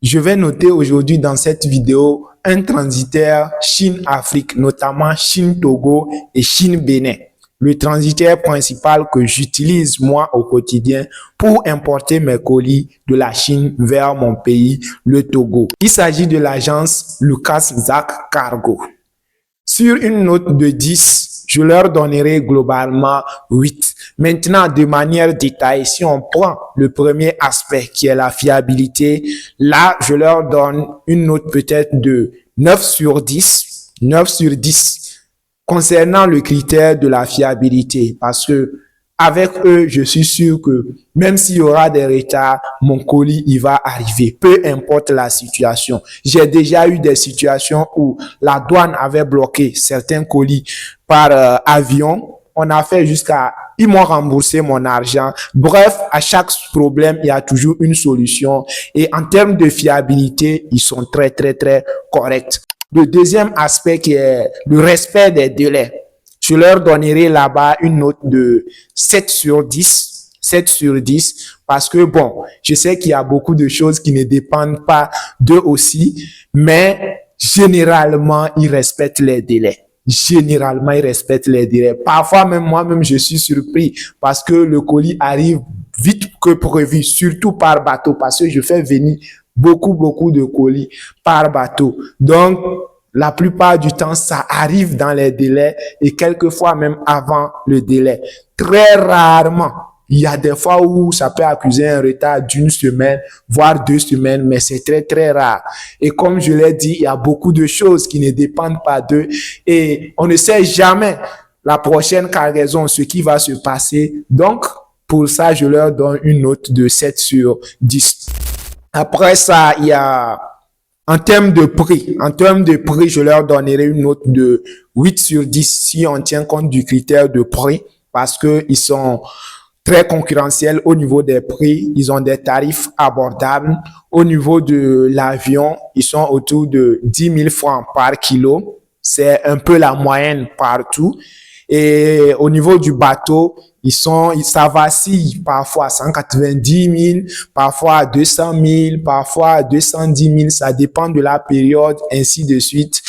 Je vais noter aujourd'hui dans cette vidéo un transitaire Chine-Afrique, notamment Chine-Togo et Chine-Bénin. Le transitaire principal que j'utilise moi au quotidien pour importer mes colis de la Chine vers mon pays, le Togo. Il s'agit de l'agence Lucas Zack Cargo. Sur une note de 10, je leur donnerai globalement 8. Maintenant, de manière détaillée, si on prend le premier aspect qui est la fiabilité, là, je leur donne une note peut-être de 9 sur 10. 9 sur 10 concernant le critère de la fiabilité, parce que avec eux, je suis sûr que même s'il y aura des retards, mon colis, il va arriver, peu importe la situation. J'ai déjà eu des situations où la douane avait bloqué certains colis par avion. On a fait ils m'ont remboursé mon argent. Bref, à chaque problème, il y a toujours une solution. Et en termes de fiabilité, ils sont très corrects. Le deuxième aspect qui est le respect des délais. Je leur donnerai là-bas une note de 7 sur 10. 7 sur 10 parce que bon, je sais qu'il y a beaucoup de choses qui ne dépendent pas d'eux aussi, mais généralement, ils respectent les délais. Généralement, ils respectent les délais. Parfois, même moi-même, je suis surpris parce que le colis arrive vite que prévu, surtout par bateau, parce que je fais venir beaucoup de colis par bateau. Donc, la plupart du temps, ça arrive dans les délais et quelquefois même avant le délai. Très rarement, il y a des fois où ça peut accuser un retard d'une semaine, voire 2 semaines, mais c'est très rare. Et comme je l'ai dit, il y a beaucoup de choses qui ne dépendent pas d'eux et on ne sait jamais la prochaine cargaison, ce qui va se passer. Donc, pour ça, je leur donne une note de 7 sur 10. Après ça, il y a en termes de prix, je leur donnerai une note de 8 sur 10 si on tient compte du critère de prix parce que ils sont très concurrentiels au niveau des prix. Ils ont des tarifs abordables. Au niveau de l'avion, ils sont autour de 10 000 francs par kilo. C'est un peu la moyenne partout. Et au niveau du bateau, ça vacille parfois à 190 000, parfois à 200 000, parfois à 210 000. Ça dépend de la période, ainsi de suite.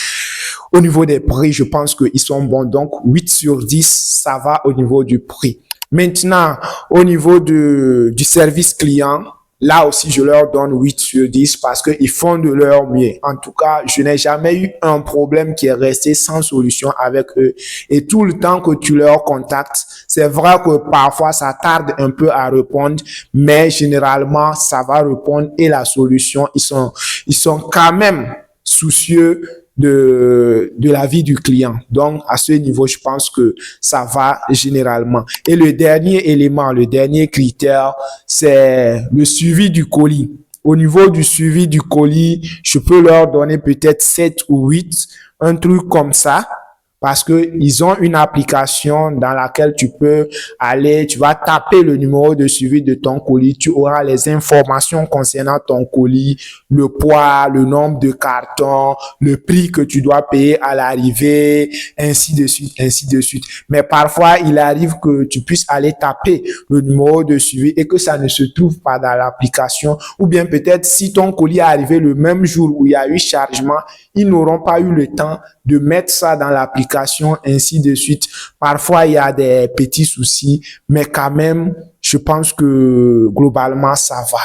Au niveau des prix, je pense qu'ils sont bons. Donc, 8 sur 10, ça va au niveau du prix. Maintenant, au niveau du service client, là aussi, je leur donne 8 sur 10 parce qu'ils font de leur mieux. En tout cas, je n'ai jamais eu un problème qui est resté sans solution avec eux. Et tout le temps que tu leur contactes, c'est vrai que parfois, ça tarde un peu à répondre, mais généralement, ça va répondre et la solution, ils sont quand même soucieux de la vie du client. Donc, à ce niveau, je pense que ça va généralement. Et le dernier élément, le dernier critère, c'est le suivi du colis. Au niveau du suivi du colis, je peux leur donner peut-être 7 ou 8, un truc comme ça. Parce que ils ont une application dans laquelle tu peux aller, tu vas taper le numéro de suivi de ton colis, tu auras les informations concernant ton colis, le poids, le nombre de cartons, le prix que tu dois payer à l'arrivée, ainsi de suite, ainsi de suite. Mais parfois, il arrive que tu puisses aller taper le numéro de suivi et que ça ne se trouve pas dans l'application. Ou bien peut-être si ton colis est arrivé le même jour où il y a eu chargement, ils n'auront pas eu le temps de mettre ça dans l'application, ainsi de suite. Parfois, il y a des petits soucis, mais quand même, je pense que globalement, ça va.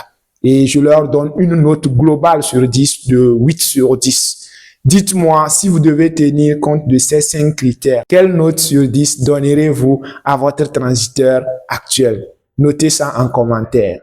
Et je leur donne une note globale sur 10 de 8 sur 10. Dites-moi, si vous devez tenir compte de ces 5 critères, quelle note sur 10 donnerez-vous à votre transiteur actuel? Notez ça en commentaire.